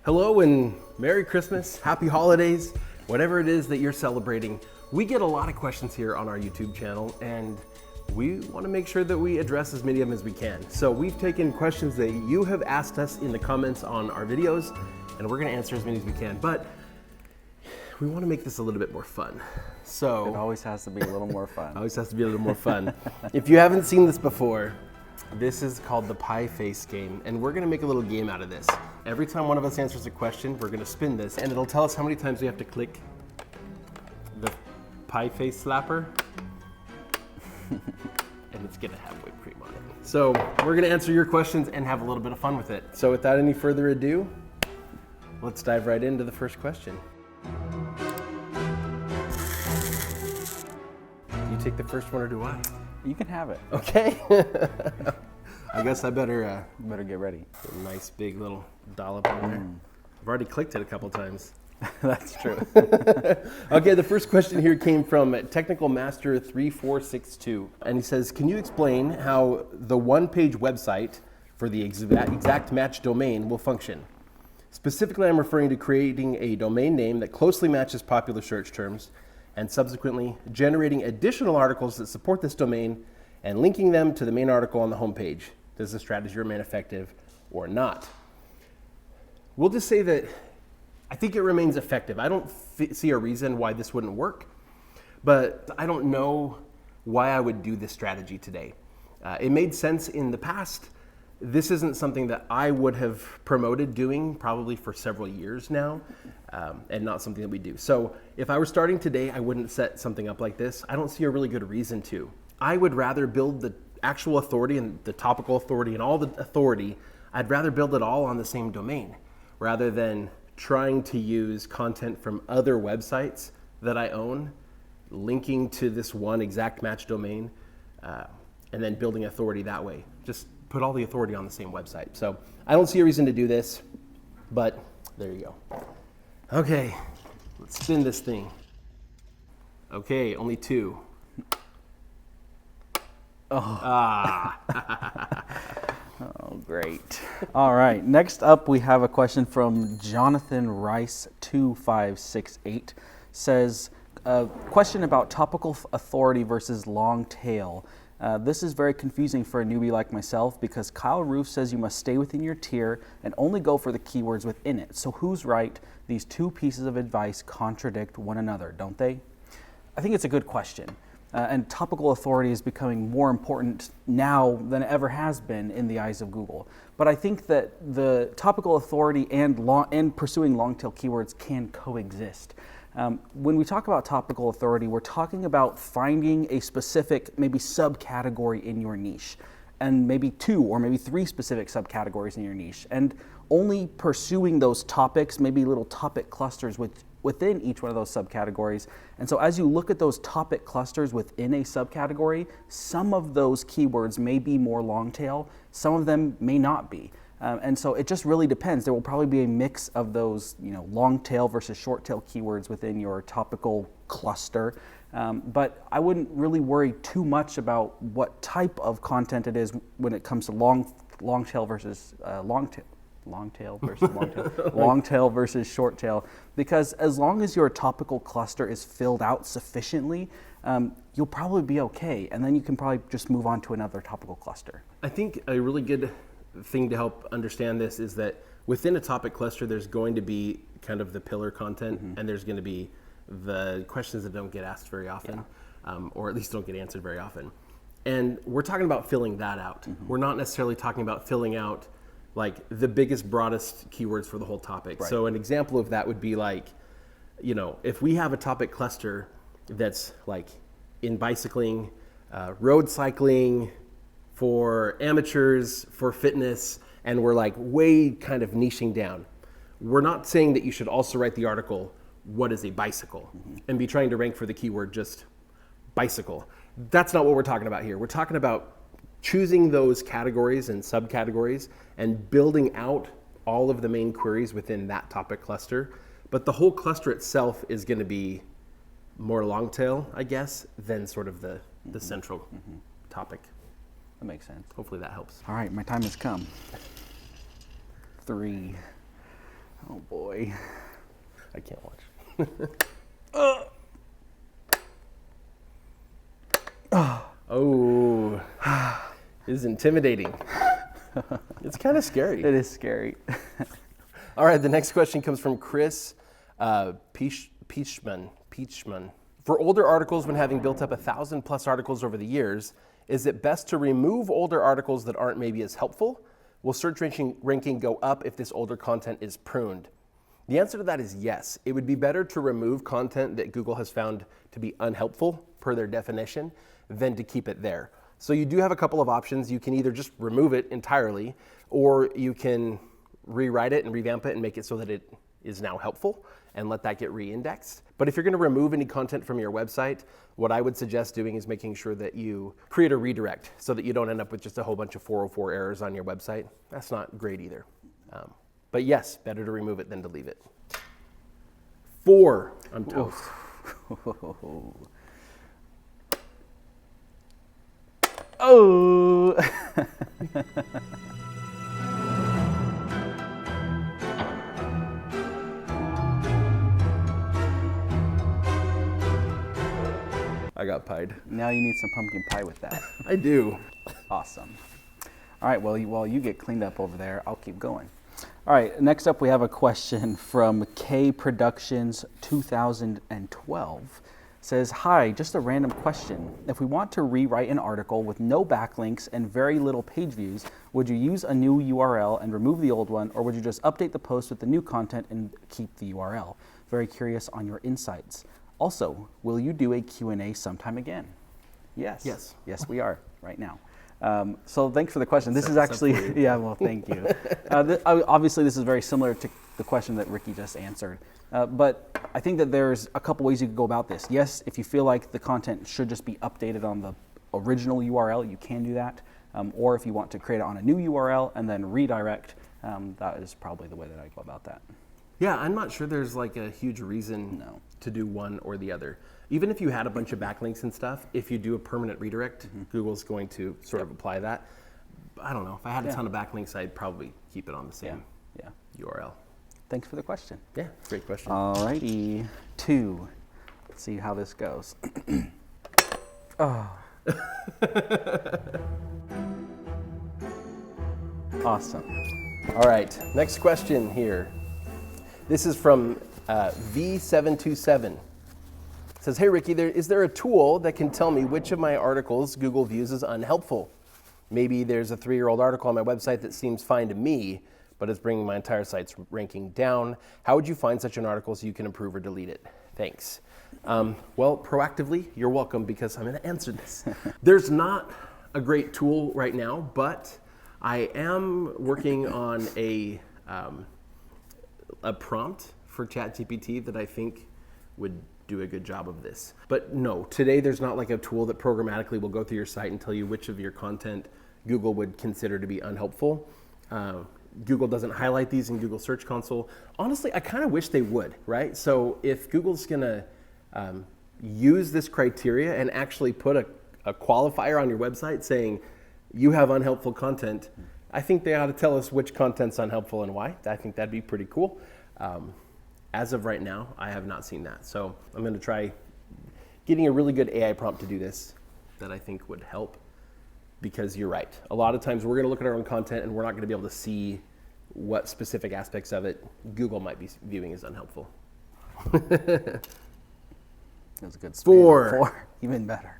Hello and Merry Christmas, Happy Holidays, whatever it is that you're celebrating. We get a lot of questions here on our YouTube channel, and we want to make sure that we address as many of them as we can. So we've taken questions that you have asked us in the comments on our videos, and we're going to answer as many as we can. But we want to make this a little bit more fun. So it always has to be a little more fun. Always has to be a little more fun. If you haven't seen this before, this is called the pie face game, and we're going to make a little game out of this. Every time one of us answers a question, we're going to spin this, and it'll tell us how many times we have to click the pie face slapper, and it's going to have whipped cream on it. So we're going to answer your questions and have a little bit of fun with it. So without any further ado, let's dive right into the first question. Do you take the first one or do I? You can have it. Okay. I guess I better get ready. A nice big little dollop in there. I've already clicked it a couple times. That's true. Okay, the first question here came from Technical Master 3462, and he says, "Can you explain how the one-page website for the exact match domain will function? Specifically, I'm referring to creating a domain name that closely matches popular search terms, and subsequently generating additional articles that support this domain and linking them to the main article on the homepage. Does the strategy remain effective or not?" We'll just say that I think it remains effective. I don't see a reason why this wouldn't work, but I don't know why I would do this strategy today. It made sense in the past. This isn't something that I would have promoted doing probably for several years now, and not something that we do. So if I were starting today, I wouldn't set something up like this. I don't see a really good reason to. I would rather build the actual authority and the topical authority and all the authority. I'd rather build it all on the same domain rather than trying to use content from other websites that I own, linking to this one exact match domain, and then building authority that way. Just put all the authority on the same website. So I don't see a reason to do this, but there you go. Okay, let's spin this thing. Okay, only two. Oh. Ah. Oh, great. All right, next up we have a question from Jonathan Rice 2568. Says, question about topical authority versus long tail. This is very confusing for a newbie like myself because Kyle Roof says you must stay within your tier and only go for the keywords within it. So who's right? These two pieces of advice contradict one another, don't they? I think it's a good question. And topical authority is becoming more important now than it ever has been in the eyes of Google. But I think that the topical authority and pursuing long tail keywords can coexist. When we talk about topical authority, we're talking about finding a specific maybe subcategory in your niche, and maybe 2 or maybe 3 specific subcategories in your niche, and only pursuing those topics, maybe little topic clusters within each one of those subcategories. And so as you look at those topic clusters within a subcategory, some of those keywords may be more long tail, some of them may not be. And so it just really depends. There will probably be a mix of those, long tail versus short tail keywords within your topical cluster. But I wouldn't really worry too much about what type of content it is when it comes to long tail versus long tail. Long tail versus long tail, long tail versus short tail, because as long as your topical cluster is filled out sufficiently, you'll probably be okay, and then you can probably just move on to another topical cluster. I think a really good thing to help understand this is that within a topic cluster, there's going to be kind of the pillar content, and there's going to be the questions that don't get asked very often, or at least don't get answered very often. And we're talking about filling that out. We're not necessarily talking about filling out like the biggest, broadest keywords for the whole topic. Right. So an example of that would be like, if we have a topic cluster that's like in bicycling, road cycling, for amateurs, for fitness, and we're like way kind of niching down. We're not saying that you should also write the article, what is a bicycle? And be trying to rank for the keyword just bicycle. That's not what we're talking about here. We're talking about choosing those categories and subcategories and building out all of the main queries within that topic cluster. But the whole cluster itself is going to be more long tail, I guess, than sort of the central topic. That makes sense. Hopefully that helps. All right, my time has come. 3. Oh boy. I can't watch. Oh, it is intimidating. It's kind of scary. It is scary. All right, the next question comes from Chris Peachman. For older articles, when having built up 1,000+ articles over the years, is it best to remove older articles that aren't maybe as helpful? Will search ranking go up if this older content is pruned? The answer to that is yes. It would be better to remove content that Google has found to be unhelpful, per their definition, than to keep it there. So you do have a couple of options. You can either just remove it entirely, or you can rewrite it and revamp it and make it so that it is now helpful and let that get re-indexed. But if you're going to remove any content from your website, what I would suggest doing is making sure that you create a redirect so that you don't end up with just a whole bunch of 404 errors on your website. That's not great either. But yes, better to remove it than to leave it. 4, I'm toast. Oh! I got pied. Now you need some pumpkin pie with that. I do. Awesome. All right, well, while you get cleaned up over there, I'll keep going. All right, next up we have a question from K Productions 2012. Says, hi, just a random question. If we want to rewrite an article with no backlinks and very little page views, would you use a new URL and remove the old one, or would you just update the post with the new content and keep the URL? Very curious on your insights. Also, will you do a Q&A sometime again? Yes. Yes. Yes, we are right now. So thanks for the question. This is actually, yeah, well, thank you. Obviously, this is very similar to the question that Ricky just answered. But I think that there's a couple ways you could go about this. Yes, if you feel like the content should just be updated on the original URL, you can do that. Or if you want to create it on a new URL and then redirect, that is probably the way that I go about that. Yeah, I'm not sure there's like a huge reason to do one or the other. Even if you had a bunch of backlinks and stuff, if you do a permanent redirect, Google's going to sort of apply that. I don't know. If I had a ton of backlinks, I'd probably keep it on the same URL. Thanks for the question. Yeah, great question. Alrighty, 2. Let's see how this goes. Oh. Awesome. All right, next question here. This is from V727. It says, hey Ricky, is there a tool that can tell me which of my articles Google views as unhelpful? Maybe there's a 3-year-old article on my website that seems fine to me, but it's bringing my entire site's ranking down. How would you find such an article so you can improve or delete it? Thanks. Well, proactively, you're welcome, because I'm gonna answer this. There's not a great tool right now, but I am working on a prompt for ChatGPT that I think would do a good job of this. But no, today there's not like a tool that programmatically will go through your site and tell you which of your content Google would consider to be unhelpful. Google doesn't highlight these in Google Search Console. Honestly, I kind of wish they would, right? So if Google's gonna use this criteria and actually put a qualifier on your website saying you have unhelpful content, I think they ought to tell us which content's unhelpful and why. I think that'd be pretty cool. As of right now, I have not seen that. So I'm gonna try getting a really good AI prompt to do this that I think would help, because you're right. A lot of times we're gonna look at our own content and we're not gonna be able to see what specific aspects of it Google might be viewing as unhelpful. That was a good span. 4. 4, even better.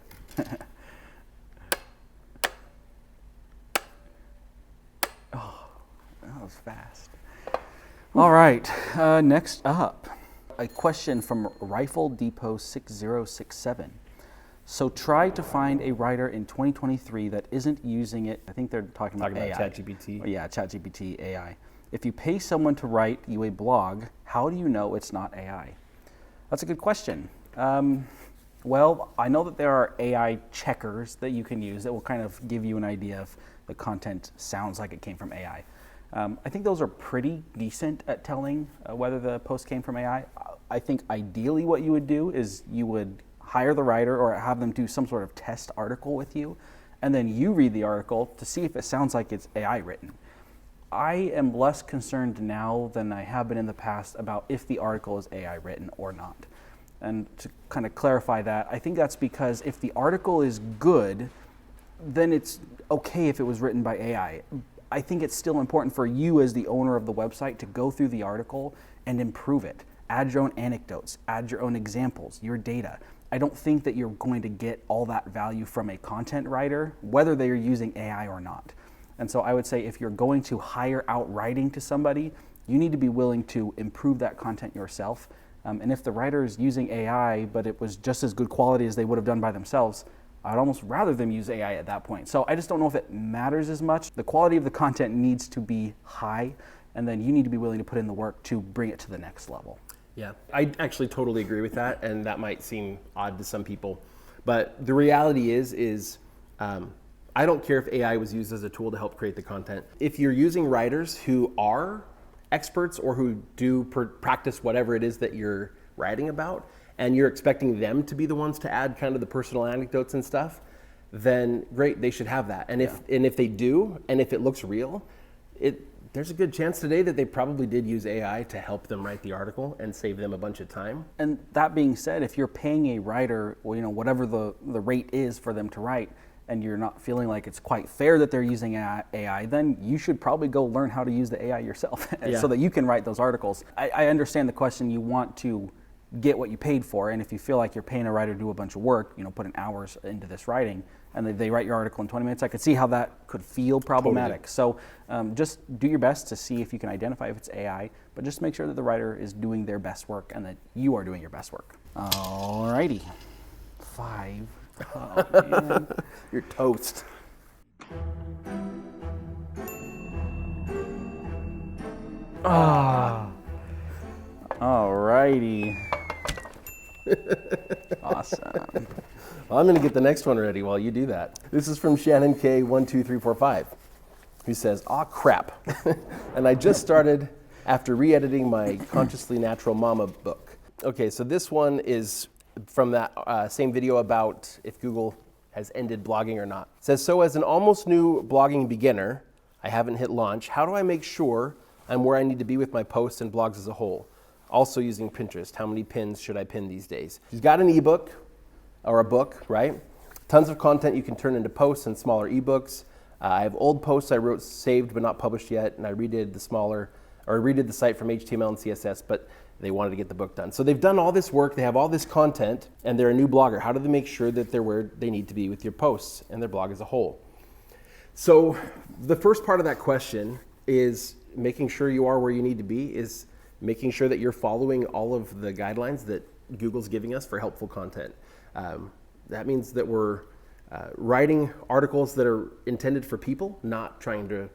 Oh, that was fast. All right, next up, a question from Rifle Depot 6067. So try to find a writer in 2023 that isn't using it. I think they're talking about AI. ChatGPT. Yeah, ChatGPT AI. If you pay someone to write you a blog, how do you know it's not AI? That's a good question. Well, I know that there are AI checkers that you can use that will kind of give you an idea if the content sounds like it came from AI. I think those are pretty decent at telling whether the post came from AI. I think ideally what you would do is you would hire the writer or have them do some sort of test article with you, and then you read the article to see if it sounds like it's AI written. I am less concerned now than I have been in the past about if the article is AI written or not. And to kind of clarify that, I think that's because if the article is good, then it's okay if it was written by AI. I think it's still important for you as the owner of the website to go through the article and improve it. Add your own anecdotes, add your own examples, your data. I don't think that you're going to get all that value from a content writer, whether they are using AI or not. And so I would say if you're going to hire out writing to somebody, you need to be willing to improve that content yourself. And if the writer is using AI, but it was just as good quality as they would have done by themselves, I'd almost rather them use AI at that point. So I just don't know if it matters as much. The quality of the content needs to be high, and then you need to be willing to put in the work to bring it to the next level. Yeah, I actually totally agree with that, and that might seem odd to some people. But the reality is I don't care if AI was used as a tool to help create the content. If you're using writers who are experts or who do practice whatever it is that you're writing about, and you're expecting them to be the ones to add kind of the personal anecdotes and stuff, then great, they should have that. And if they do, and if it looks real, there's a good chance today that they probably did use AI to help them write the article and save them a bunch of time. And that being said, if you're paying a writer, or whatever the rate is for them to write, and you're not feeling like it's quite fair that they're using AI, then you should probably go learn how to use the AI yourself so that you can write those articles. I understand the question. You want to get what you paid for, and if you feel like you're paying a writer to do a bunch of work, put in hours into this writing, and they write your article in 20 minutes, I could see how that could feel problematic. Totally. So just do your best to see if you can identify if it's AI, but just make sure that the writer is doing their best work and that you are doing your best work. Alrighty. 5. Oh, man. You're toast. Alrighty. Awesome. Well, I'm going to get the next one ready while you do that. This is from Shannon K12345, who says, "Aw, crap." And I just started after re-editing my Consciously Natural Mama book. Okay, so this one is from that same video about if Google has ended blogging or not. It says, "So as an almost new blogging beginner, I haven't hit launch. How do I make sure I'm where I need to be with my posts and blogs as a whole? Also using Pinterest. How many pins should I pin these days?" She's got an ebook or a book, right? Tons of content you can turn into posts and smaller ebooks. I have old posts I wrote saved but not published yet, and I redid the site from HTML and CSS, but they wanted to get the book done. So they've done all this work, they have all this content, and they're a new blogger. How do they make sure that they're where they need to be with your posts and their blog as a whole? So the first part of that question is making sure you are where you need to be, is making sure that you're following all of the guidelines that Google's giving us for helpful content. That means that we're writing articles that are intended for people, not trying to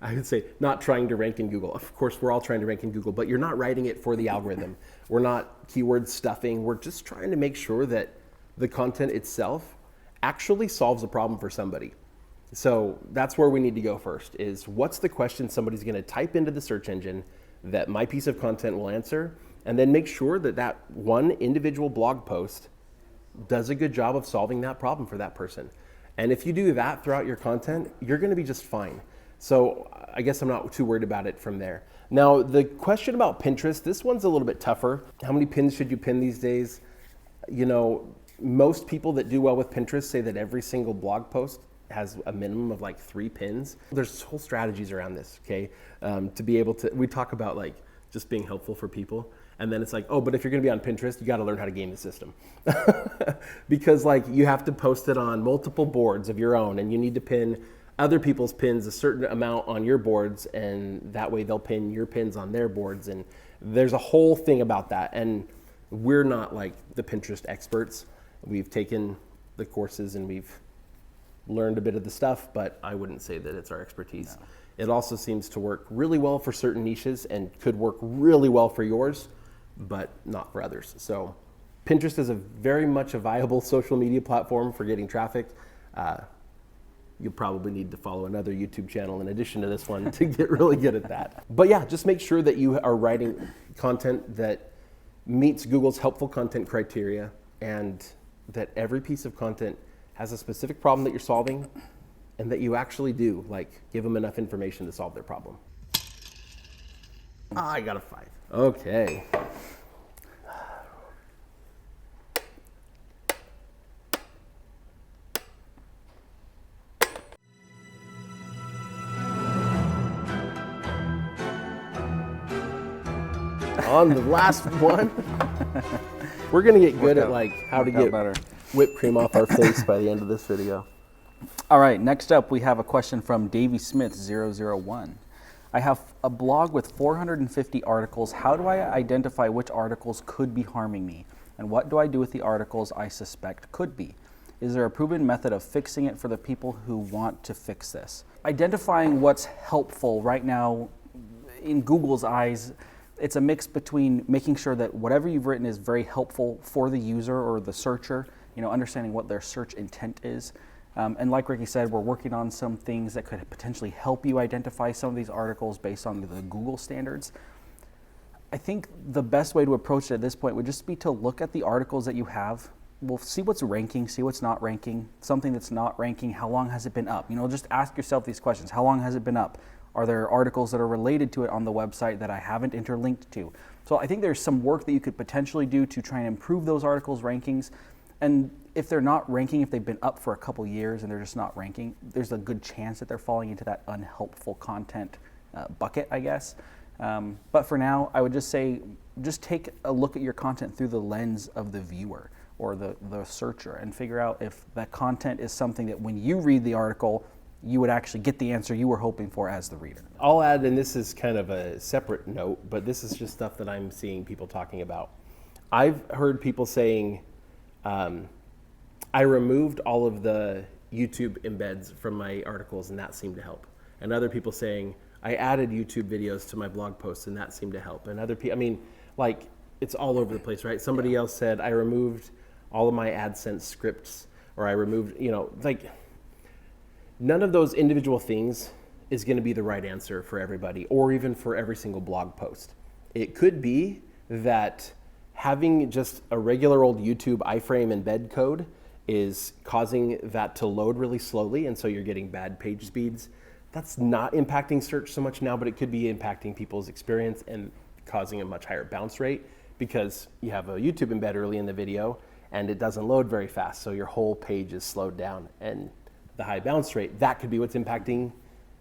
rank in Google. Of course, we're all trying to rank in Google, but you're not writing it for the algorithm. We're not keyword stuffing. We're just trying to make sure that the content itself actually solves a problem for somebody. So that's where we need to go first, is what's the question somebody's going to type into the search engine that my piece of content will answer, and then make sure that that one individual blog post does a good job of solving that problem for that person. And if you do that throughout your content, you're going to be just fine. So I guess I'm not too worried about it from there. Now, the question about Pinterest, this one's a little bit tougher. How many pins should you pin these days? Most people that do well with Pinterest say that every single blog post has a minimum of like 3 pins. There's whole strategies around this, okay? To be able to, we talk about like just being helpful for people. And then it's like, oh, but if you're gonna be on Pinterest, you gotta learn how to game the system. Because like you have to post it on multiple boards of your own, and you need to pin other people's pins a certain amount on your boards, and that way they'll pin your pins on their boards. And there's a whole thing about that. And we're not like the Pinterest experts. We've taken the courses and we've learned a bit of the stuff, but I wouldn't say that it's our expertise. No. It also seems to work really well for certain niches and could work really well for yours, but not for others. So Pinterest is very much a viable social media platform for getting traffic. You'll probably need to follow another YouTube channel in addition to this one to get really good at that. But yeah, just make sure that you are writing content that meets Google's helpful content criteria, and that every piece of content has a specific problem that you're solving, and that you actually do like give them enough information to solve their problem. I got a 5. Okay. On the last one, we're gonna get good at like how to get better. whipped cream off our face by the end of this video. All right, next up we have a question from Davey Smith 001. I have a blog with 450 articles. How do I identify which articles could be harming me? And what do I do with the articles I suspect could be? Is there a proven method of fixing it for the people who want to fix this? Identifying what's helpful right now, in Google's eyes, it's a mix between making sure that whatever you've written is very helpful for the user or the searcher, understanding what their search intent is. And like Ricky said, we're working on some things that could potentially help you identify some of these articles based on the Google standards. I think the best way to approach it at this point would just be to look at the articles that you have. We'll see what's ranking, see what's not ranking. Something that's not ranking, how long has it been up? Just ask yourself these questions. How long has it been up? Are there articles that are related to it on the website that I haven't interlinked to? So I think there's some work that you could potentially do to try and improve those articles' rankings. And if they're not ranking, if they've been up for a couple years and they're just not ranking, there's a good chance that they're falling into that unhelpful content bucket, I guess. But for now, I would just say, just take a look at your content through the lens of the viewer or the searcher and figure out if that content is something that when you read the article, you would actually get the answer you were hoping for as the reader. I'll add, and this is kind of a separate note, but this is just stuff that I'm seeing people talking about. I've heard people saying, I removed all of the YouTube embeds from my articles and that seemed to help. And other people saying, I added YouTube videos to my blog posts and that seemed to help. And other people, it's all over the place, right? Somebody else said, I removed all of my AdSense scripts, or I removed, none of those individual things is going to be the right answer for everybody or even for every single blog post. It could be that having just a regular old YouTube iframe embed code is causing that to load really slowly, and so you're getting bad page speeds. That's not impacting search so much now, but it could be impacting people's experience and causing a much higher bounce rate because you have a YouTube embed early in the video and it doesn't load very fast, so your whole page is slowed down. And the high bounce rate, that could be what's impacting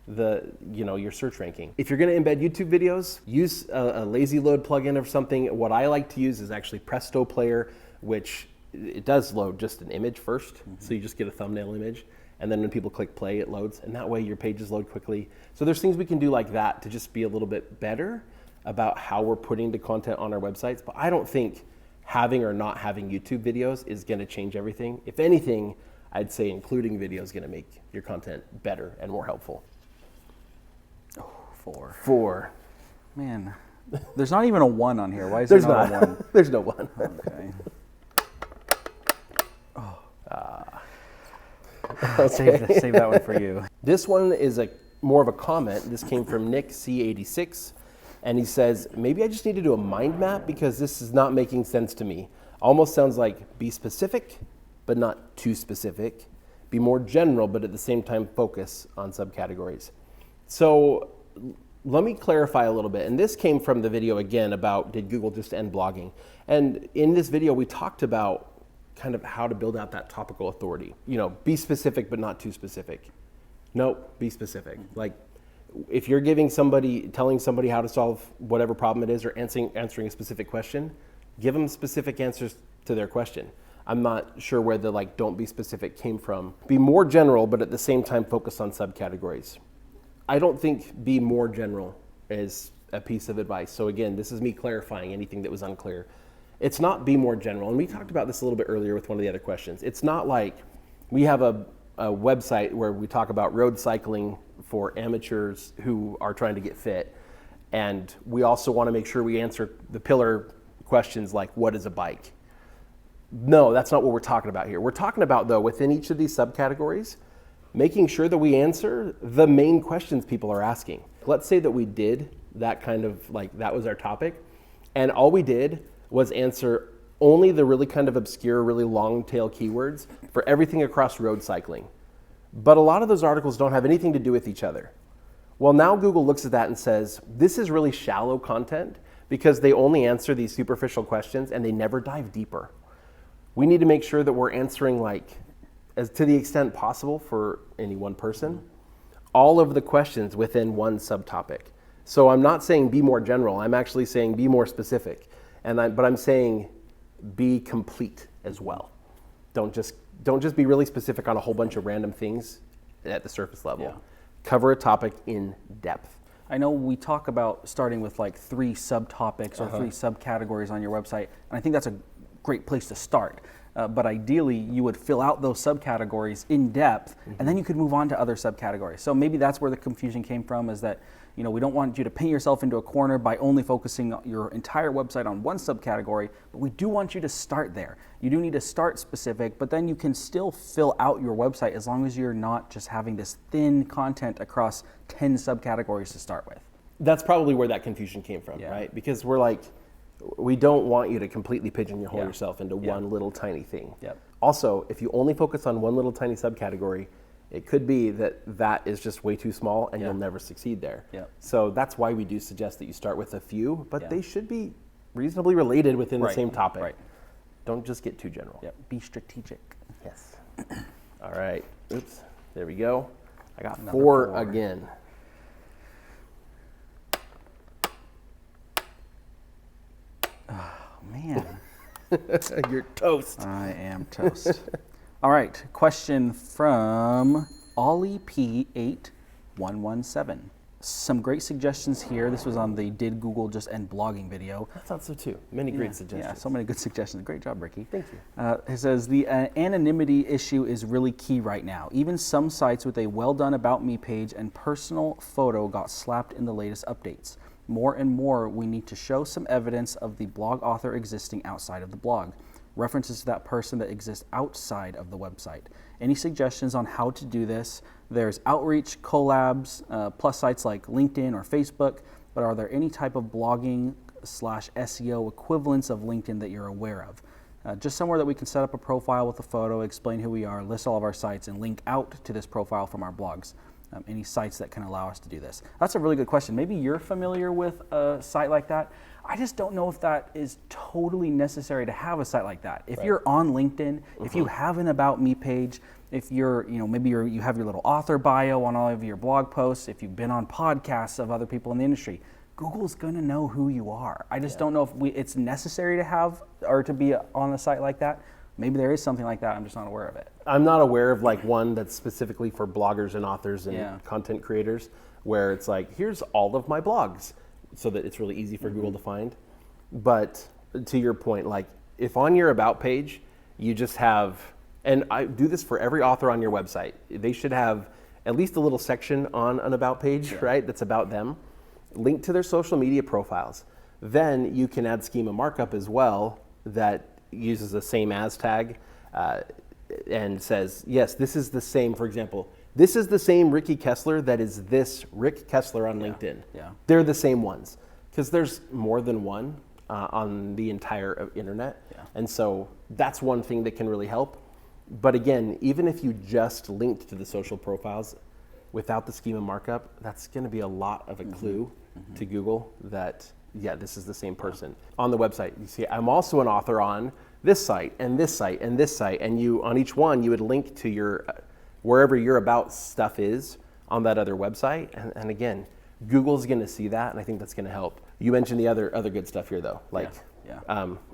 your search ranking. If you're gonna embed YouTube videos, use a lazy load plugin or something. What I like to use is actually Presto Player, which it does load just an image first. So you just get a thumbnail image. And then when people click play, it loads. And that way your pages load quickly. So there's things we can do like that to just be a little bit better about how we're putting the content on our websites. But I don't think having or not having YouTube videos is gonna change everything. If anything, I'd say including video is going to make your content better and more helpful. Oh, 4. 4. Man, there's not even a 1 on here. Why is There's there not a 1? There's no 1. Okay. Okay. Save that one for you. This one is more of a comment. This came from Nick C86, and he says, maybe I just need to do a mind map because this is not making sense to me. Almost sounds like be specific, but not too specific. Be more general, but at the same time focus on subcategories. So let me clarify a little bit. And this came from the video again about did Google just end blogging? And in this video, we talked about kind of how to build out that topical authority. Be specific, but not too specific. No, be specific. Like if you're telling somebody how to solve whatever problem it is or answering a specific question, give them specific answers to their question. I'm not sure where the don't be specific came from. Be more general, but at the same time focus on subcategories. I don't think be more general is a piece of advice. So again, this is me clarifying anything that was unclear. It's not be more general. And we talked about this a little bit earlier with one of the other questions. It's not like we have a website where we talk about road cycling for amateurs who are trying to get fit. And we also want to make sure we answer the pillar questions like what is a bike? No, that's not what we're talking about here. We're talking about, though, within each of these subcategories, making sure that we answer the main questions people are asking. Let's say that we did that kind of that was our topic, and all we did was answer only the really kind of obscure, really long tail keywords for everything across road cycling. But a lot of those articles don't have anything to do with each other. Well, now Google looks at that and says, this is really shallow content because they only answer these superficial questions and they never dive deeper. We need to make sure that we're answering, like, as to the extent possible for any one person, all of the questions within one subtopic. So I'm not saying be more general. I'm actually saying be more specific. But I'm saying be complete as well. Don't just be really specific on a whole bunch of random things at the surface level. Yeah. Cover a topic in depth. I know we talk about starting with like 3 subtopics or 3 subcategories on your website, and I think that's a great place to start. But ideally, you would fill out those subcategories in depth, and then you could move on to other subcategories. So maybe that's where the confusion came from, is that we don't want you to paint yourself into a corner by only focusing your entire website on one subcategory, but we do want you to start there. You do need to start specific, but then you can still fill out your website as long as you're not just having this thin content across 10 subcategories to start with. That's probably where that confusion came from, right? Because we're like, we don't want you to completely pigeonhole yourself into one little tiny thing. Yep. Also, if you only focus on one little tiny subcategory, it could be that that is just way too small and you'll never succeed there. Yep. So that's why we do suggest that you start with a few, but they should be reasonably related within the same topic. Right. Don't just get too general. Yep. Be strategic. Yes. All right. Oops. There we go. I got Another 4 again. Man. You're toast. I am toast. All right, question from Ollie P8117. Some great suggestions here. This was on the Did Google Just End Blogging video. I thought so too. Many great suggestions. Yeah, so many good suggestions. Great job, Ricky. Thank you. It says the anonymity issue is really key right now. Even some sites with a well done about me page and personal photo got slapped in the latest updates. More and more, we need to show some evidence of the blog author existing outside of the blog. References to that person that exists outside of the website. Any suggestions on how to do this? There's outreach, collabs, plus sites like LinkedIn or Facebook, but are there any type of blogging / SEO equivalents of LinkedIn that you're aware of? Just somewhere that we can set up a profile with a photo, explain who we are, list all of our sites, and link out to this profile from our blogs. Any sites that can allow us to do this? That's a really good question. Maybe you're familiar with a site like that. I just don't know if that is totally necessary to have a site like that. If you're on LinkedIn, if you have an About Me page, if you're, maybe you have your little author bio on all of your blog posts, if you've been on podcasts of other people in the industry, Google's going to know who you are. I just don't know if it's necessary to have or to be on a site like that. Maybe there is something like that. I'm just not aware of it. I'm not aware of like one that's specifically for bloggers and authors and content creators where it's like, here's all of my blogs so that it's really easy for Google to find. But to your point, like if on your About page, you just have, and I do this for every author on your website, they should have at least a little section on an About page, right? That's about them. Link to their social media profiles. Then you can add schema markup as well that uses the same as tag and says, yes, this is the same, for example, this is the same Ricky Kessler that is this Rick Kessler on LinkedIn. Yeah. They're the same ones because there's more than one on the entire internet. Yeah. And so that's one thing that can really help. But again, even if you just linked to the social profiles without the schema markup, that's going to be a lot of a clue to Google that, yeah, this is the same person. On the website, you see, I'm also an author on this site and this site and this site, and you on each one you would link to your wherever your about stuff is on that other website. And again, Google's going to see that, and I think that's going to help. You mentioned the other good stuff here though, like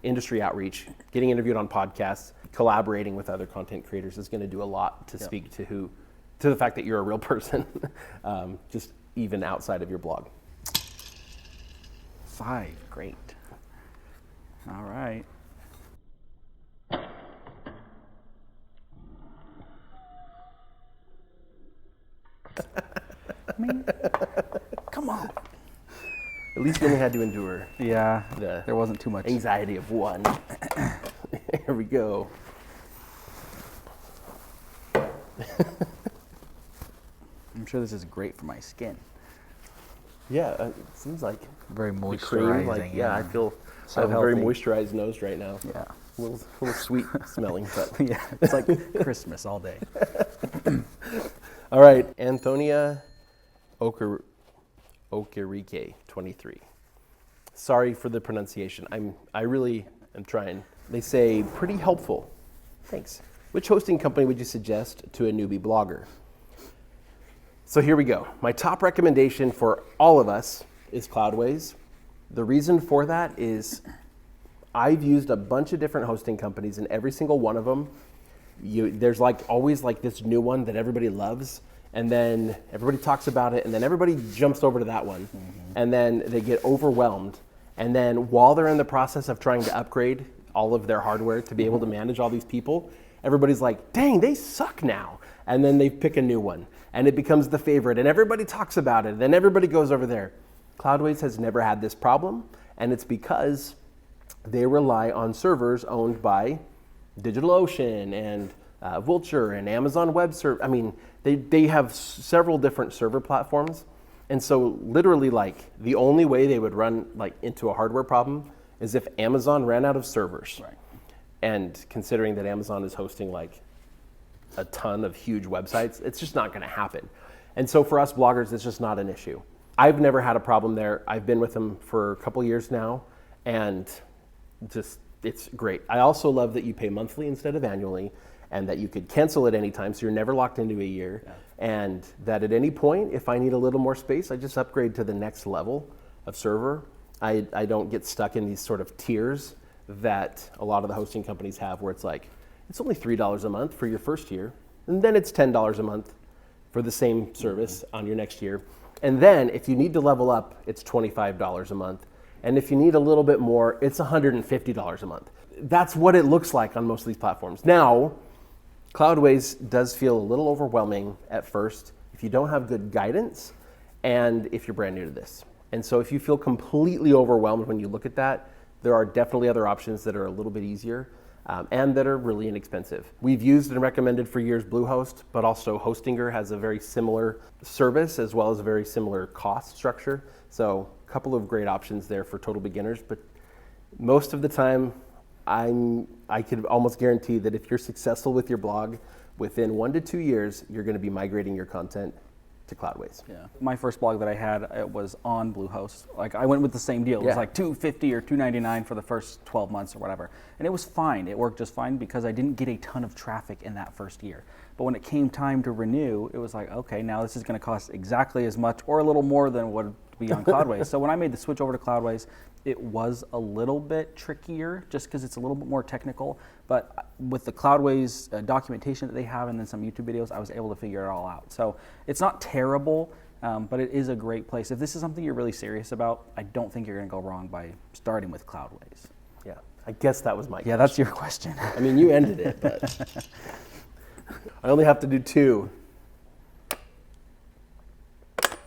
industry outreach, getting interviewed on podcasts, collaborating with other content creators is going to do a lot to speak to the fact that you're a real person, just even outside of your blog. 5, great. All right. I mean, come on. At least you only had to endure. Yeah, there wasn't too much anxiety of one. Here we go. I'm sure this is great for my skin. Yeah, it seems like very cream, moisturizing. like, I feel so I have a very healthy. moisturized nose right now. Yeah. little sweet smelling, but Yeah, it's like Christmas all day. all right. Antonia Okereke 23. Sorry for the pronunciation. I really am trying. They say pretty helpful. Thanks. Which hosting company would you suggest to a newbie blogger? So here we go. My top recommendation for all of us is Cloudways. The reason for that is I've used a bunch of different hosting companies, and every single one of them, there's like always like this new one that everybody loves, and then everybody talks about it, and then everybody jumps over to that one, and then they get overwhelmed. And then while they're in the process of trying to upgrade all of their hardware to be able to manage all these people, everybody's like, dang, they suck now. And then they pick a new one, and it becomes the favorite, and everybody talks about it, and then everybody goes over there. Cloudways has never had this problem, and it's because they rely on servers owned by DigitalOcean and Vultr and Amazon Web Services. I mean, they have several different server platforms. And so literally like the only way they would run like into a hardware problem is if Amazon ran out of servers. Right. And considering that Amazon is hosting like a ton of huge websites, it's just not going to happen. And so for us bloggers, it's just not an issue. I've never had a problem there. I've been with them for a couple years now, and just it's great. I also love that you pay monthly instead of annually, and that you could cancel at any time, so you're never locked into a year. Yeah. And that at any point, if I need a little more space, I just upgrade to the next level of server. I don't get stuck in these sort of tiers that a lot of the hosting companies have, where it's like, it's only $3 a month for your first year, and then it's $10 a month for the same service on your next year. And then if you need to level up, it's $25 a month. And if you need a little bit more, it's $150 a month. That's what it looks like on most of these platforms. Now, Cloudways does feel a little overwhelming at first if you don't have good guidance and if you're brand new to this. And so if you feel completely overwhelmed when you look at that, there are definitely other options that are a little bit easier and that are really inexpensive. We've used and recommended for years Bluehost, but also Hostinger has a very similar service as well as a very similar cost structure. So a couple of great options there for total beginners, but most of the time, I could almost guarantee that if you're successful with your blog, within 1 to 2 years, you're going to be migrating your content to Cloudways. Yeah. My first blog that I had, it was on Bluehost. Like I went with the same deal. It was like $250 or $299 for the first 12 months or whatever. And it was fine. It worked just fine because I didn't get a ton of traffic in that first year. But when it came time to renew, it was like, okay, now this is going to cost exactly as much or a little more than what would be on Cloudways. So when I made the switch over to Cloudways, it was a little bit trickier just because it's a little bit more technical. But with the Cloudways documentation that they have and then some YouTube videos, I was able to figure it all out. So it's not terrible, but it is a great place. If this is something you're really serious about, I don't think you're going to go wrong by starting with Cloudways. Yeah, I guess that was my question. Yeah, that's your question. I mean, you ended it, but I only have to do 2.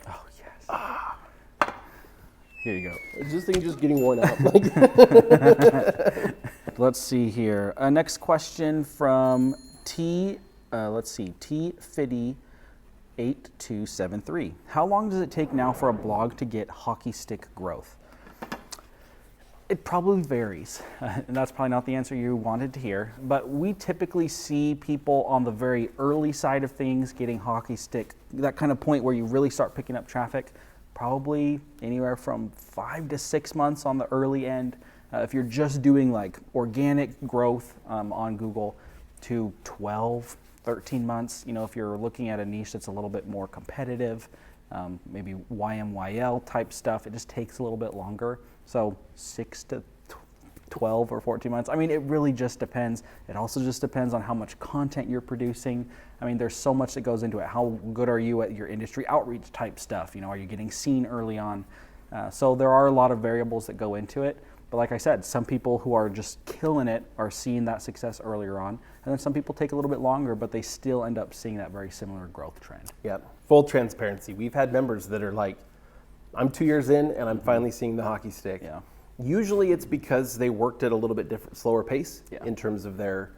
Oh, yes. Here you go. Is this thing just getting worn out? Let's see here. Next question from T-Fiddy8273. How long does it take now for a blog to get hockey stick growth? It probably varies, and that's probably not the answer you wanted to hear, but we typically see people on the very early side of things getting hockey stick, that kind of point where you really start picking up traffic, probably anywhere from 5 to 6 months on the early end. If you're just doing like organic growth on Google, to 12, 13 months. You know, if you're looking at a niche that's a little bit more competitive, maybe YMYL type stuff, it just takes a little bit longer. So 6 to 12 or 14 months. I mean, it really just depends. It also just depends on how much content you're producing. I mean, there's so much that goes into it. How good are you at your industry outreach type stuff? You know, are you getting seen early on? So there are a lot of variables that go into it. But like I said, some people who are just killing it are seeing that success earlier on. And then some people take a little bit longer, but they still end up seeing that very similar growth trend. Yep. Full transparency. We've had members that are like, I'm 2 years in and I'm finally seeing the hockey stick. Yeah. Usually it's because they worked at a little bit different, slower pace in terms of their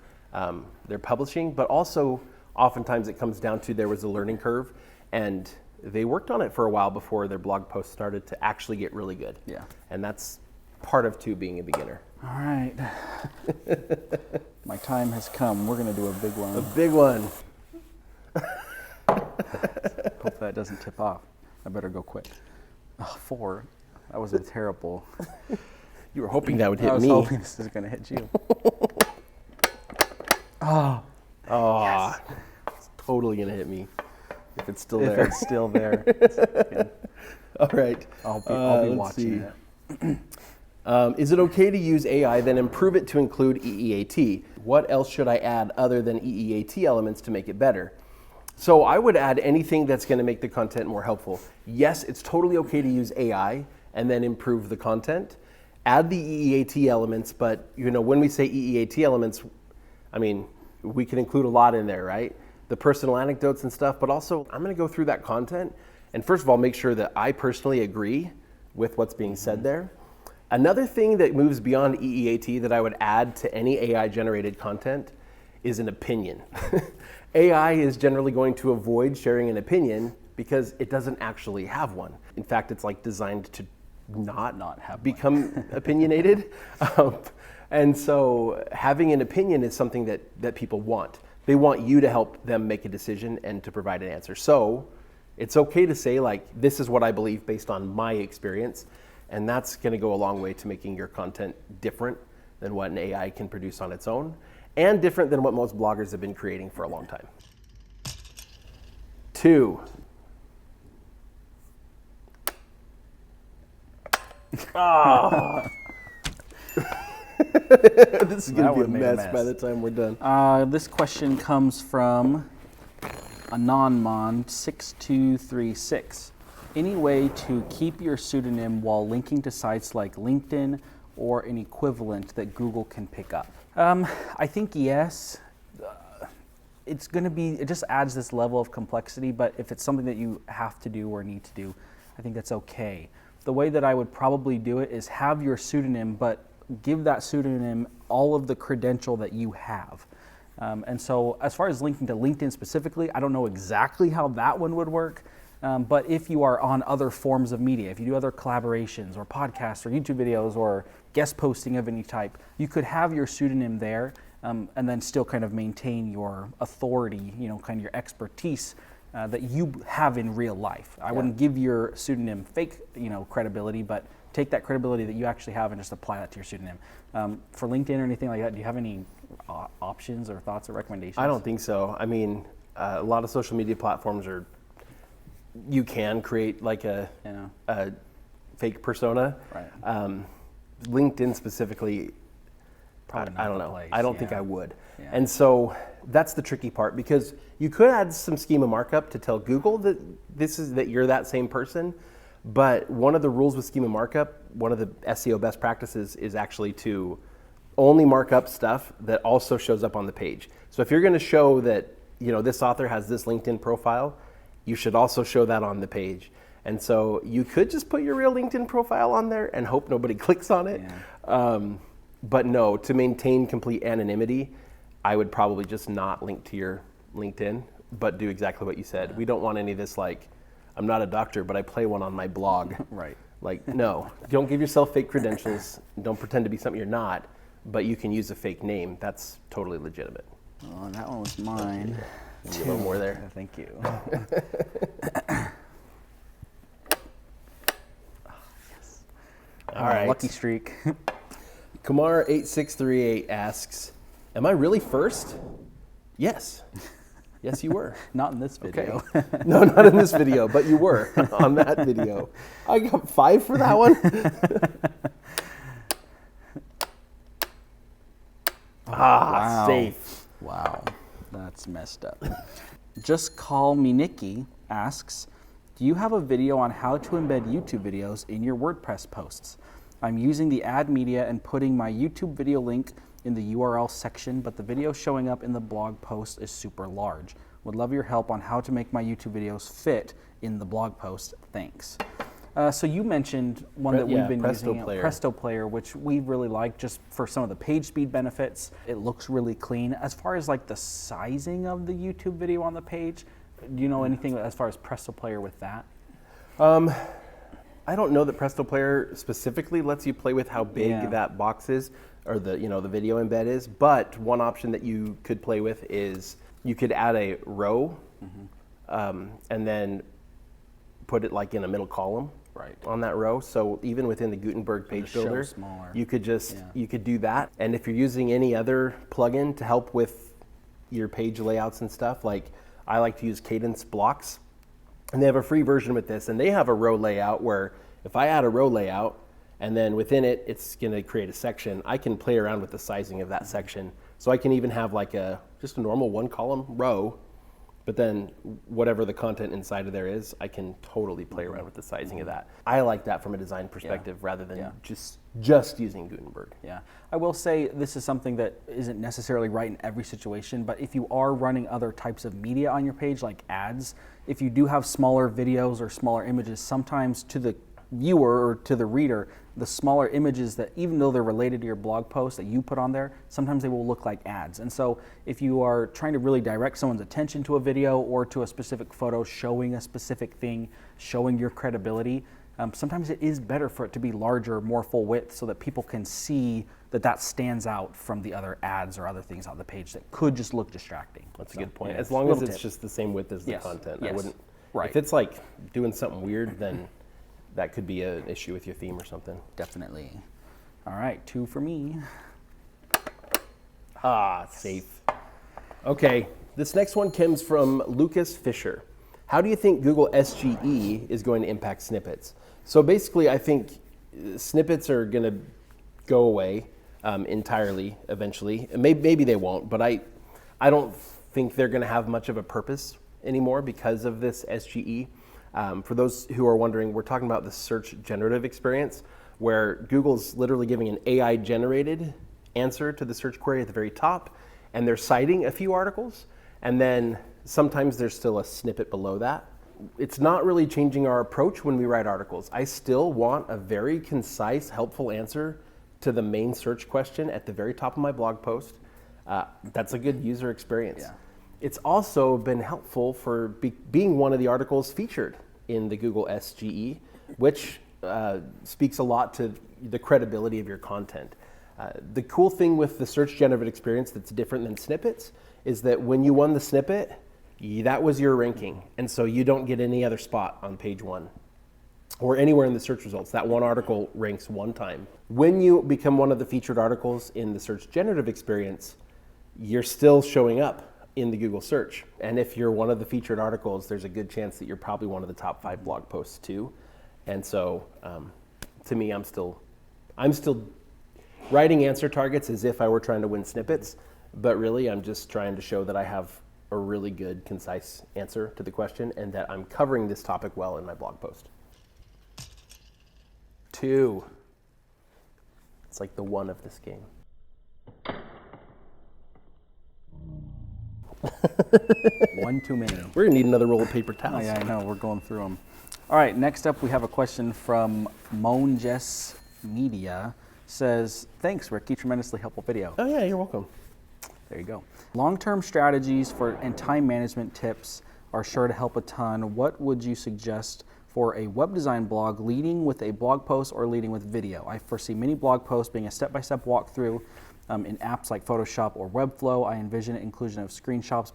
publishing, but also oftentimes it comes down to there was a learning curve and they worked on it for a while before their blog posts started to actually get really good. Yeah. And that's part of 2 being a beginner. All right. My time has come. We're going to do a big A one. big one. Hope that doesn't tip off. I better go quick. 4. That was a terrible. You were hoping that would hit I was me. hoping this is going to hit you. Oh. Oh, Yes. it's totally going to hit me if it's still If there. it's still there. It's good. All right. I'll be let's watching see. it. Is it okay to use AI, then improve it to include EEAT? What else should I add other than EEAT elements to make it better? So I would add anything that's going to make the content more helpful. Yes, it's totally okay to use AI and then improve the content. Add the EEAT elements, but when we say EEAT elements, I mean, we can include a lot in there, right? The personal anecdotes and stuff, but also I'm going to go through that content and first of all, make sure that I personally agree with what's being said there. Another thing that moves beyond EEAT that I would add to any AI generated content is an opinion. AI is generally going to avoid sharing an opinion because it doesn't actually have one. In fact, it's like designed to not have become opinionated. And so having an opinion is something that people want. They want you to help them make a decision and to provide an answer. So it's okay to say, like, this is what I believe based on my experience. And that's going to go a long way to making your content different than what an AI can produce on its own, and different than what most bloggers have been creating for a long time. 2. Oh. This is going to be a mess by the time we're done. This question comes from Anonmon6236. Any way to keep your pseudonym while linking to sites like LinkedIn or an equivalent that Google can pick up? I think yes. It's going to be, it just adds this level of complexity, but if it's something that you have to do or need to do, I think that's okay. The way that I would probably do it is have your pseudonym, but give that pseudonym all of the credential that you have. And so as far as linking to LinkedIn specifically, I don't know exactly how that one would work. But if you are on other forms of media, if you do other collaborations or podcasts or YouTube videos or guest posting of any type, you could have your pseudonym there and then still kind of maintain your authority, kind of your expertise that you have in real life. I wouldn't give your pseudonym fake, credibility, but take that credibility that you actually have and just apply that to your pseudonym. For LinkedIn or anything like that, do you have any options or thoughts or recommendations? I don't think so. I mean, a lot of social media platforms you can create like a fake persona. Right. LinkedIn specifically, Probably I don't not the know. place, I don't think I would. Yeah. And so that's the tricky part, because you could add some schema markup to tell Google that you're that same person. But one of the rules with schema markup, one of the SEO best practices, is actually to only mark up stuff that also shows up on the page. So if you're going to show that this author has this LinkedIn profile, you should also show that on the page. And so you could just put your real LinkedIn profile on there and hope nobody clicks on it. Yeah. But no, to maintain complete anonymity, I would probably just not link to your LinkedIn, but do exactly what you said. Yeah. We don't want any of this, like, I'm not a doctor, but I play one on my blog. Right. Like, no, don't give yourself fake credentials. Don't pretend to be something you're not, but you can use a fake name. That's totally legitimate. Oh, that one was mine. Maybe a little more there. Thank you. Yes. All right. Lucky streak. Kumar8638 asks, am I really first? Yes. Yes, you were. Not in this video. Okay. No, not in this video, but you were on that video. I got 5 for that one. Wow. Safe. Wow, that's messed up. Just Call Me Nikki asks, do you have a video on how to embed YouTube videos in your WordPress posts? I'm using the ad media and putting my YouTube video link in the URL section, but the video showing up in the blog post is super large. Would love your help on how to make my YouTube videos fit in the blog post. Thanks. So you mentioned one that we've been using, Presto Player, which we really like just for some of the page speed benefits. It looks really clean. As far as like the sizing of the YouTube video on the page, do you know anything as far as Presto Player with that? I don't know that Presto Player specifically lets you play with how big Yeah. that box is, or the the video embed is. But one option that you could play with is you could add a row, and then put it like in a middle column Right. on that row. So even within the Gutenberg page just show builder, smaller. you could just you could do that. And if you're using any other plugin to help with your page layouts and stuff, like I like to use Cadence blocks, and they have a free version with this, and they have a row layout where if I add a row layout and then within it it's going to create a section, I can play around with the sizing of that section. So I can even have like just a normal one column row, but then whatever the content inside of there is, I can totally play around with the sizing of that. I like that from a design perspective rather than just using Gutenberg. Yeah, I will say this is something that isn't necessarily right in every situation, but if you are running other types of media on your page, like ads, if you do have smaller videos or smaller images, sometimes to the viewer or to the reader, the smaller images that, even though they're related to your blog post that you put on there, sometimes they will look like ads. And so if you are trying to really direct someone's attention to a video or to a specific photo showing a specific thing, showing your credibility, sometimes it is better for it to be larger, more full width, so that people can see that that stands out from the other ads or other things on the page that could just look distracting. That's So, a good point. yeah, As long as little it's tip. just the same width as the Yes, content. I yes. wouldn't. Right. If it's like doing something weird, then that could be an issue with your theme or something. Definitely. All right, 2 for me. Safe. Okay, this next one comes from Lucas Fisher. How do you think Google SGE is going to impact snippets? So basically, I think snippets are going to go away entirely eventually. Maybe they won't, but I don't think they're going to have much of a purpose anymore because of this SGE. For those who are wondering, we're talking about the search generative experience, where Google's literally giving an AI-generated answer to the search query at the very top, and they're citing a few articles, and then sometimes there's still a snippet below that. It's not really changing our approach when we write articles. I still want a very concise, helpful answer to the main search question at the very top of my blog post. That's a good user experience. Yeah. It's also been helpful for being one of the articles featured in the Google SGE, which speaks a lot to the credibility of your content. The cool thing with the search generative experience that's different than snippets is that when you won the snippet, that was your ranking. And so you don't get any other spot on page 1 or anywhere in the search results. That one article ranks one time. When you become one of the featured articles in the search generative experience, you're still showing up in the Google search. And if you're one of the featured articles, there's a good chance that you're probably one of the top 5 blog posts too. And so to me, I'm still writing answer targets as if I were trying to win snippets, but really I'm just trying to show that I have a really good, concise answer to the question and that I'm covering this topic well in my blog post. 2. It's like the 1 of this game. One too many. We're gonna need another roll of paper towels. Oh, yeah, I know. We're going through them. All right, next up we have a question from Monetizing Media. Says, thanks, Ricky. Tremendously helpful video. Oh yeah, you're welcome. There you go. Long-term strategies and time management tips are sure to help a ton. What would you suggest for a web design blog leading with a blog post or leading with video? I foresee many blog posts being a step-by-step walkthrough. In apps like Photoshop or Webflow, I envision inclusion of screenshots,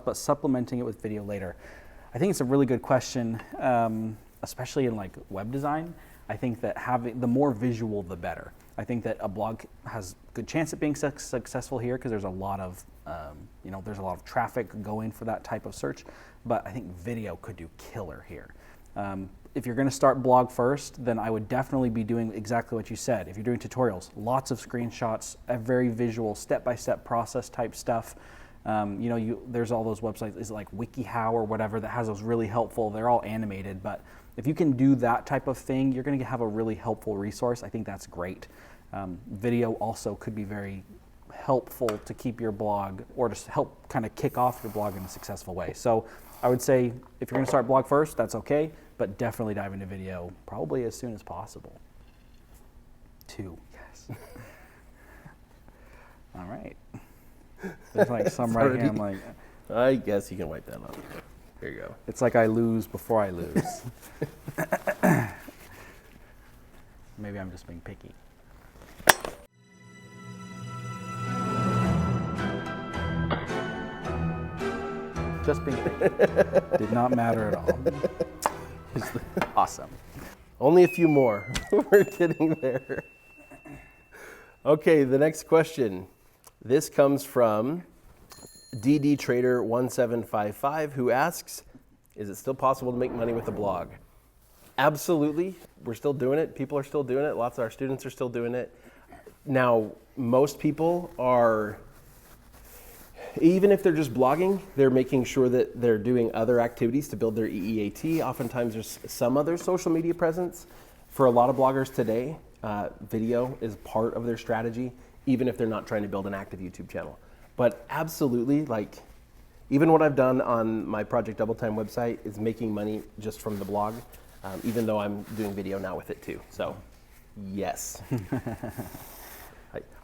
but supplementing it with video later. I think it's a really good question, especially in like web design. I think that having the more visual, the better. I think that a blog has a good chance at being successful here because there's a lot of, there's a lot of traffic going for that type of search. But I think video could do killer here. If you're going to start blog first, then I would definitely be doing exactly what you said. If you're doing tutorials, lots of screenshots, a very visual, step-by-step process type stuff. There's all those websites, is it like WikiHow or whatever, that has those really helpful. They're all animated, but if you can do that type of thing, you're going to have a really helpful resource. I think that's great. Video also could be very helpful to keep your blog or to help kind of kick off your blog in a successful way. So I would say if you're going to start blog first, that's okay, but definitely dive into video probably as soon as possible. 2, yes. All right. There's like some right here. I'm like, I guess you can wipe that off. There you go. it's like I lose before I lose. Maybe I'm just being picky. Just being picky. Did not matter at all. Awesome. Only a few more. We're getting there. Okay, the next question. This comes from DDTrader1755, who asks, is it still possible to make money with a blog? Absolutely. We're still doing it. People are still doing it. Lots of our students are still doing it. Now, most people are, even if they're just blogging, they're making sure that they're doing other activities to build their EEAT. Oftentimes there's some other social media presence. For a lot of bloggers today, video is part of their strategy, even if they're not trying to build an active YouTube channel. But absolutely, like, even what I've done on my Project Double Time website is making money just from the blog, even though I'm doing video now with it too. So, yes.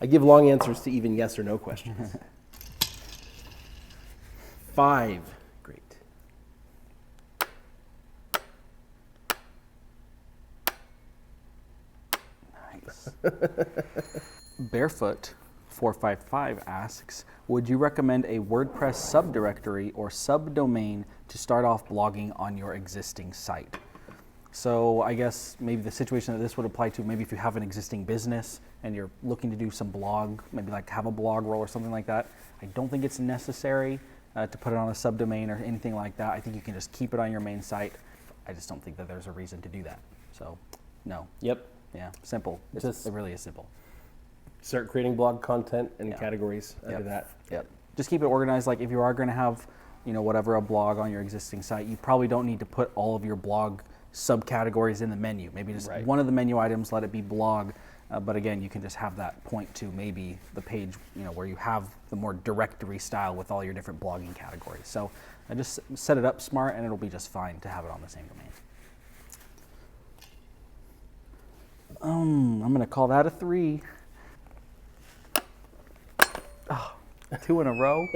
I give long answers to even yes or no questions. 5. Great. Nice. Barefoot 455 asks, would you recommend a WordPress subdirectory or subdomain to start off blogging on your existing site? So I guess maybe the situation that this would apply to, maybe if you have an existing business and you're looking to do some blog, maybe like have a blog roll or something like that. I don't think it's necessary to put it on a subdomain or anything like that. I think you can just keep it on your main site. I just don't think that there's a reason to do that. So, no. Yep. Yeah, simple. It really is simple. Start creating blog content and categories under that. Yep. Just keep it organized. Like if you are going to have, whatever, a blog on your existing site, you probably don't need to put all of your blog subcategories in the menu. Maybe just one of the menu items, let it be blog. But again, you can just have that point to maybe the page, where you have the more directory style with all your different blogging categories. So I just set it up smart and it'll be just fine to have it on the same domain. I'm going to call that a 3. Oh, 2 in a row.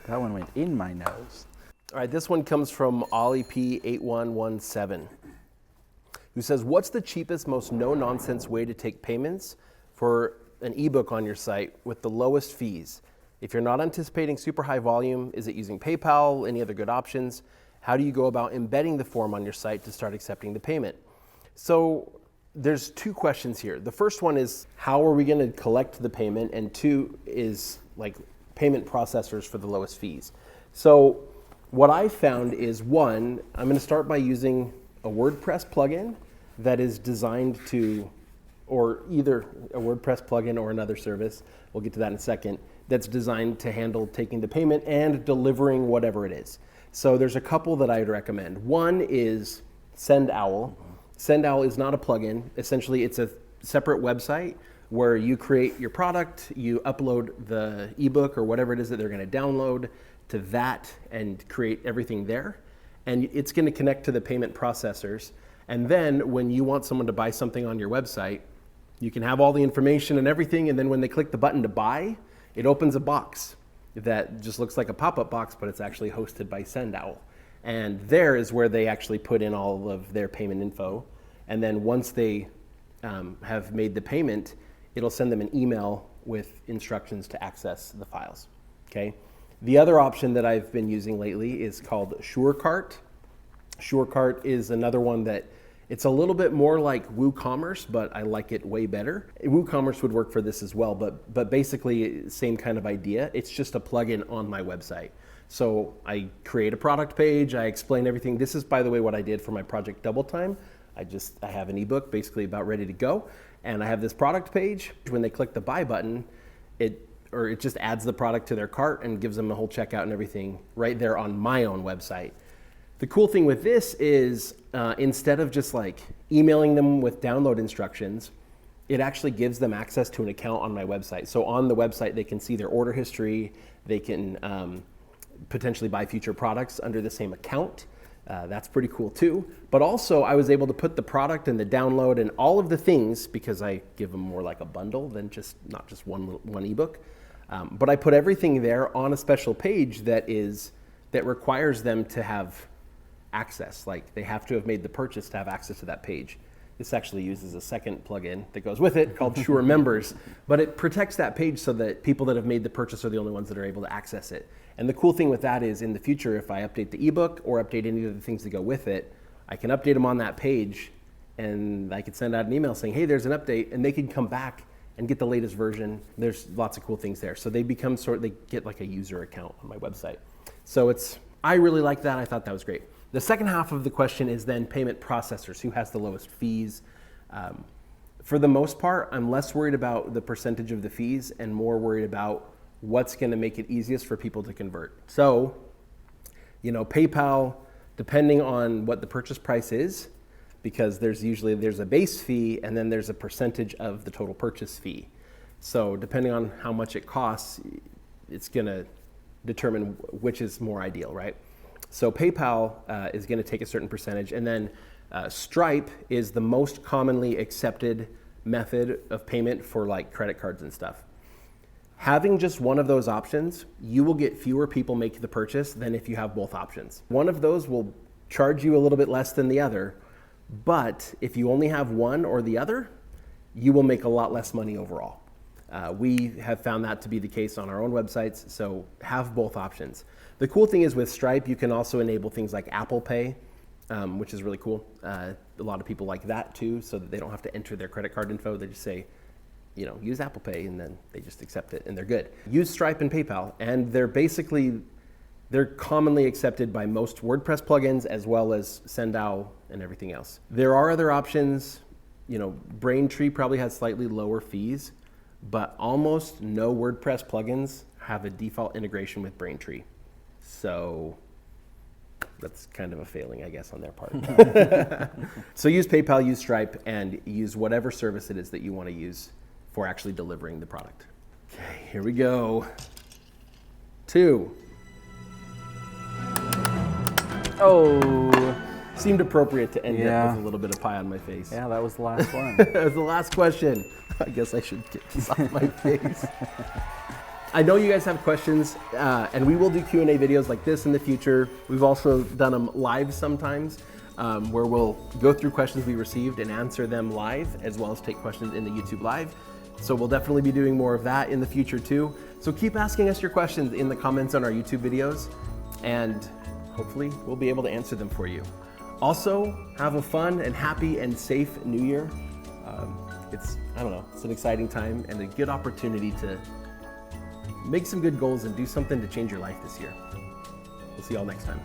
That one went in my nose. All right, this one comes from Ollie P8117, who says, what's the cheapest, most no-nonsense way to take payments for an ebook on your site with the lowest fees? If you're not anticipating super high volume, is it using PayPal? Any other good options? How do you go about embedding the form on your site to start accepting the payment? So there's 2 questions here. The first one is, how are we going to collect the payment? And 2 is like payment processors for the lowest fees. So what I found is, 1, I'm going to start by using a WordPress plugin that is designed to, or either a WordPress plugin or another service, we'll get to that in a second, that's designed to handle taking the payment and delivering whatever it is. So there's a couple that I'd recommend. One is SendOwl. SendOwl is not a plugin. Essentially, it's a separate website where you create your product, you upload the ebook or whatever it is that they're going to download to that and create everything there. And it's going to connect to the payment processors. And then when you want someone to buy something on your website, you can have all the information and everything. And then when they click the button to buy, it opens a box that just looks like a pop-up box, but it's actually hosted by SendOwl. And there is where they actually put in all of their payment info. And then once they have made the payment, it'll send them an email with instructions to access the files. Okay. The other option that I've been using lately is called SureCart. SureCart is another one that it's a little bit more like WooCommerce, but I like it way better. WooCommerce would work for this as well, but basically same kind of idea. It's just a plugin on my website. So I create a product page, I explain everything. This is, by the way, what I did for my Project Double Time. I have an ebook basically about ready to go, and I have this product page. When they click the buy button, it just adds the product to their cart and gives them a whole checkout and everything right there on my own website. The cool thing with this is instead of just like emailing them with download instructions, it actually gives them access to an account on my website. So on the website, they can see their order history, they can potentially buy future products under the same account. That's pretty cool too. But also I was able to put the product and the download and all of the things, because I give them more like a bundle than not just one ebook. But I put everything there on a special page that requires them to have access. Like they have to have made the purchase to have access to that page. This actually uses a second plugin that goes with it called Sure Members, but it protects that page so that people that have made the purchase are the only ones that are able to access it. And the cool thing with that is in the future, if I update the ebook or update any of the things that go with it, I can update them on that page and I could send out an email saying, hey, there's an update, and they can come back and get the latest version. There's lots of cool things there. So they become they get like a user account on my website. So I really like that. I thought that was great. The second half of the question is then payment processors. Who has the lowest fees? For the most part, I'm less worried about the percentage of the fees and more worried about what's going to make it easiest for people to convert. So, PayPal, depending on what the purchase price is, because there's a base fee and then there's a percentage of the total purchase fee. So depending on how much it costs, it's going to determine which is more ideal, right? So PayPal is going to take a certain percentage, and then Stripe is the most commonly accepted method of payment for like credit cards and stuff. Having just one of those options, you will get fewer people make the purchase than if you have both options. One of those will charge you a little bit less than the other, but if you only have one or the other, you will make a lot less money overall. We have found that to be the case on our own websites, so have both options. The cool thing is with Stripe, you can also enable things like Apple Pay, which is really cool. A lot of people like that too, so that they don't have to enter their credit card info. They just say, use Apple Pay, and then they just accept it and they're good. Use Stripe and PayPal, and they're commonly accepted by most WordPress plugins as well as Sendao and everything else. There are other options. Braintree probably has slightly lower fees, but almost no WordPress plugins have a default integration with Braintree. So that's kind of a failing, I guess, on their part. So use PayPal, use Stripe, and use whatever service it is that you want to use for actually delivering the product. Okay, here we go. 2. Oh. Seemed appropriate to end it with a little bit of pie on my face. Yeah, that was the last one. That was the last question. I guess I should get this off my face. I know you guys have questions, and we will do Q&A videos like this in the future. We've also done them live sometimes, where we'll go through questions we received and answer them live, as well as take questions in the YouTube Live. So we'll definitely be doing more of that in the future too. So keep asking us your questions in the comments on our YouTube videos, and hopefully we'll be able to answer them for you. Also, have a fun and happy and safe New Year. It's an exciting time and a good opportunity to make some good goals and do something to change your life this year. We'll see y'all next time.